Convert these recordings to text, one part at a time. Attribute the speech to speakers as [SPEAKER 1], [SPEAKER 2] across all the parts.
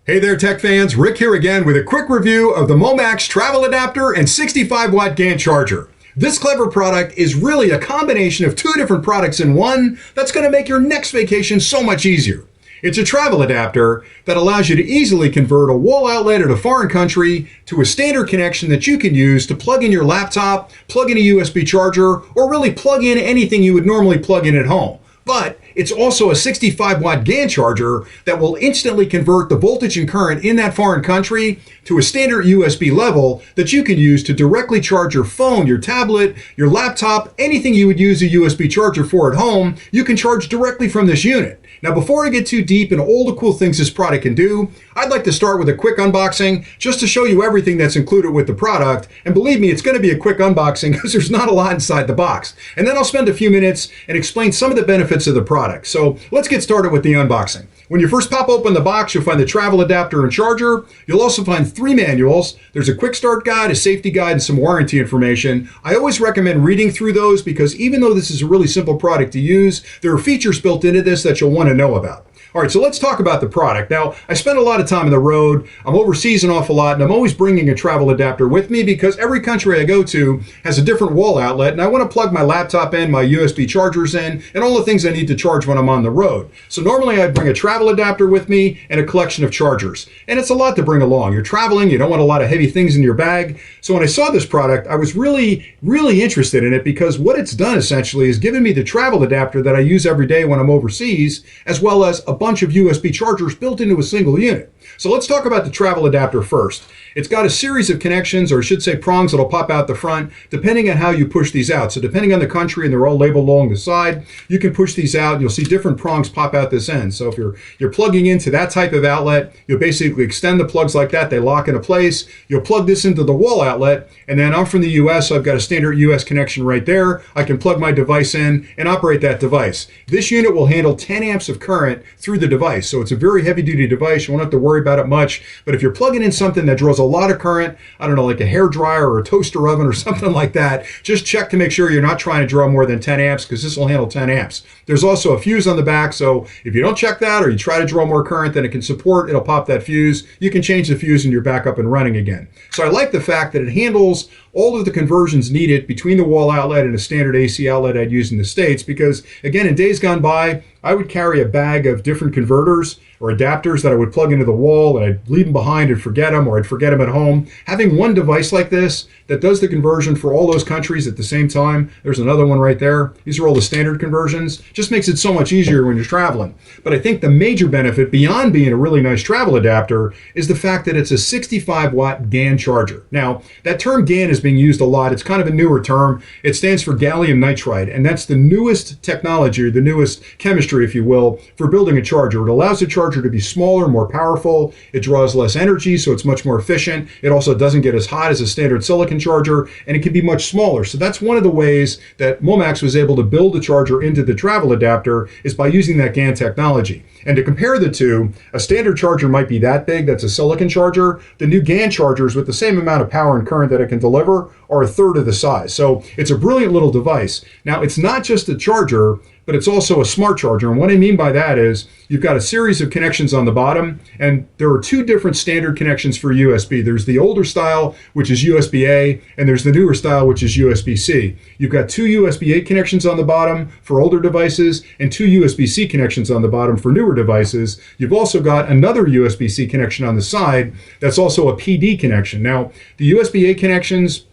[SPEAKER 1] Hey there, tech fans. Rick here again with a quick review of the MOMAX travel adapter and 65-watt GaN charger. This clever product is really a combination of two different products in one that's going to make your next vacation so much easier. It's a travel adapter that allows you to easily convert a wall outlet in a foreign country to a standard connection that you can use to plug in your laptop, plug in a USB charger, or really plug in anything you would normally plug in at home. But it's also a 65-watt GaN charger that will instantly convert the voltage and current in that foreign country to a standard USB level that you can use to directly charge your phone, your tablet, your laptop, anything you would use a USB charger for at home, you can charge directly from this unit. Now, before I get too deep into all the cool things this product can do, I'd like to start with a quick unboxing just to show you everything that's included with the product. And believe me, it's going to be a quick unboxing because there's not a lot inside the box. And then I'll spend a few minutes and explain some of the benefits of the product. So let's get started with the unboxing. When you first pop open the box, you'll find the travel adapter and charger. You'll also find 3 manuals. There's a quick start guide, a safety guide, and some warranty information. I always recommend reading through those because even though this is a really simple product to use, there are features built into this that you'll want to know about. All right, so let's talk about the product. Now, I spend a lot of time on the road. I'm overseas an awful lot, and I'm always bringing a travel adapter with me because every country I go to has a different wall outlet, and I want to plug my laptop in, my USB chargers in, and all the things I need to charge when I'm on the road. So normally I bring a travel adapter with me and a collection of chargers. And it's a lot to bring along. You're traveling, you don't want a lot of heavy things in your bag. So when I saw this product, I was really interested in it because what it's done essentially is given me the travel adapter that I use every day when I'm overseas, as well as a bunch of USB chargers built into a single unit. So let's talk about the travel adapter first. It's got a series of connections, or I should say prongs, that'll pop out the front depending on how you push these out. So depending on the country, and they're all labeled along the side, you can push these out and you'll see different prongs pop out this end. So if you're plugging into that type of outlet, you'll basically extend the plugs like that, they lock into place. You'll plug this into the wall outlet, and then I'm from the US, so I've got a standard US connection right there. I can plug my device in and operate that device. This unit will handle 10 amps of current through the device. So it's a very heavy duty device. You won't have to worry about it much. But if you're plugging in something that draws a lot of current, I don't know, like a hair dryer or a toaster oven or something like that, just check to make sure you're not trying to draw more than 10 amps because this will handle 10 amps. There's also a fuse on the back. So if you don't check that or you try to draw more current than it can support, it'll pop that fuse. You can change the fuse and you're back up and running again. So I like the fact that it handles all of the conversions needed between the wall outlet and a standard AC outlet I'd use in the States because, again, in days gone by, I would carry a bag of different converters or adapters that I would plug into the wall and I'd leave them behind and forget them, or I'd forget them at home. Having one device like this that does the conversion for all those countries at the same time, there's another one right there. These are all the standard conversions. Just makes it so much easier when you're traveling. But I think the major benefit beyond being a really nice travel adapter is the fact that it's a 65-watt GaN charger. Now, that term GaN is being used a lot. It's kind of a newer term. It stands for gallium nitride, and that's the newest technology, or the newest chemistry, if you will, for building a charger. It allows the charger to be smaller, more powerful. It draws less energy, so it's much more efficient. It also doesn't get as hot as a standard silicon charger, and it can be much smaller. So that's one of the ways that MOMAX was able to build a charger into the travel adapter, is by using that GaN technology. And to compare the two, a standard charger might be that big, that's a silicon charger. The new GaN chargers with the same amount of power and current that it can deliver are 1/3 of the size. So it's a brilliant little device. Now, it's not just a charger, but it's also a smart charger. And what I mean by that is you've got a series of connections on the bottom, and there are 2 different standard connections for USB. There's the older style, which is USB-A, and there's the newer style, which is USB-C. You've got 2 USB-A connections on the bottom for older devices and 2 USB-C connections on the bottom for newer devices. You've also got another USB-C connection on the side that's also a PD connection. Now, the USB-A connections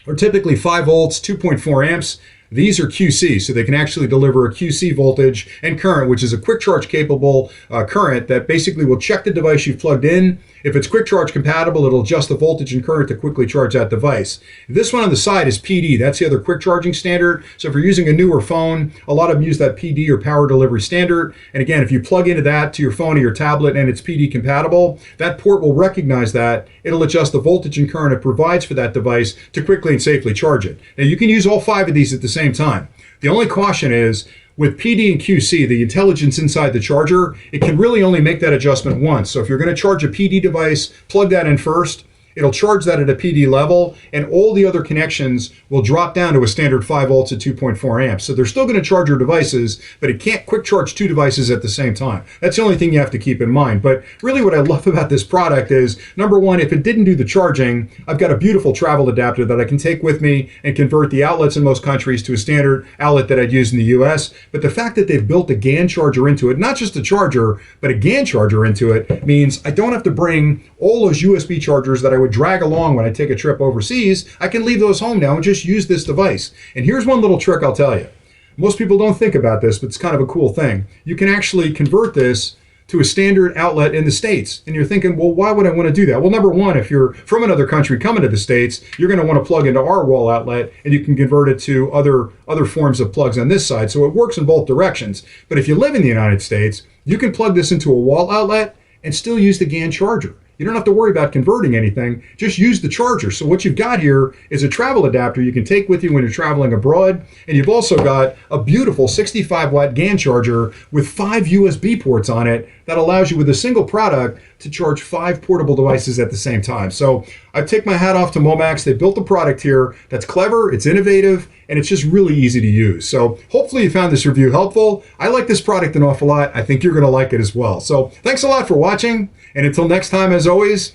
[SPEAKER 1] are typically 5 volts, 2.4 amps. These are QC, so they can actually deliver a QC voltage and current, which is a quick charge capable current that basically will check the device you've plugged in. If it's quick charge compatible, it'll adjust the voltage and current to quickly charge that device. This one on the side is PD. That's the other quick charging standard. So if you're using a newer phone, a lot of them use that PD or power delivery standard. And again, if you plug into that to your phone or your tablet and it's PD compatible, that port will recognize that. It'll adjust the voltage and current it provides for that device to quickly and safely charge it. Now, you can use all 5 of these at the same time. The only caution is, with PD and QC, the intelligence inside the charger, it can really only make that adjustment once. So if you're going to charge a PD device, plug that in first. it'll charge that at a PD level, and all the other connections will drop down to a standard 5 volts at 2.4 amps. So they're still going to charge your devices, but it can't quick charge 2 devices at the same time. That's the only thing you have to keep in mind. But really what I love about this product is, number one, if it didn't do the charging, I've got a beautiful travel adapter that I can take with me and convert the outlets in most countries to a standard outlet that I'd use in the US. But the fact that they've built a GaN charger into it, not just a charger, but a GaN charger into it, means I don't have to bring all those USB chargers that I would drag along when I take a trip overseas. I can leave those home now and just use this device. And here's one little trick I'll tell you. Most people don't think about this, but it's kind of a cool thing. You can actually convert this to a standard outlet in the States. And you're thinking, well, why would I want to do that? Well, number one, if you're from another country coming to the States, you're going to want to plug into our wall outlet, and you can convert it to other forms of plugs on this side. So it works in both directions. But if you live in the United States, you can plug this into a wall outlet and still use the GaN charger. You don't have to worry about converting anything, just use the charger. So what you've got here is a travel adapter you can take with you when you're traveling abroad, and you've also got a beautiful 65 watt GaN charger with 5 USB ports on it that allows you with a single product to charge 5 portable devices at the same time. So I take my hat off to MOMAX. They built a product here that's clever, it's innovative, and it's just really easy to use. So hopefully you found this review helpful. I like this product an awful lot. I think you're going to like it as well. So thanks a lot for watching. And until next time, as always,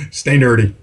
[SPEAKER 1] stay nerdy.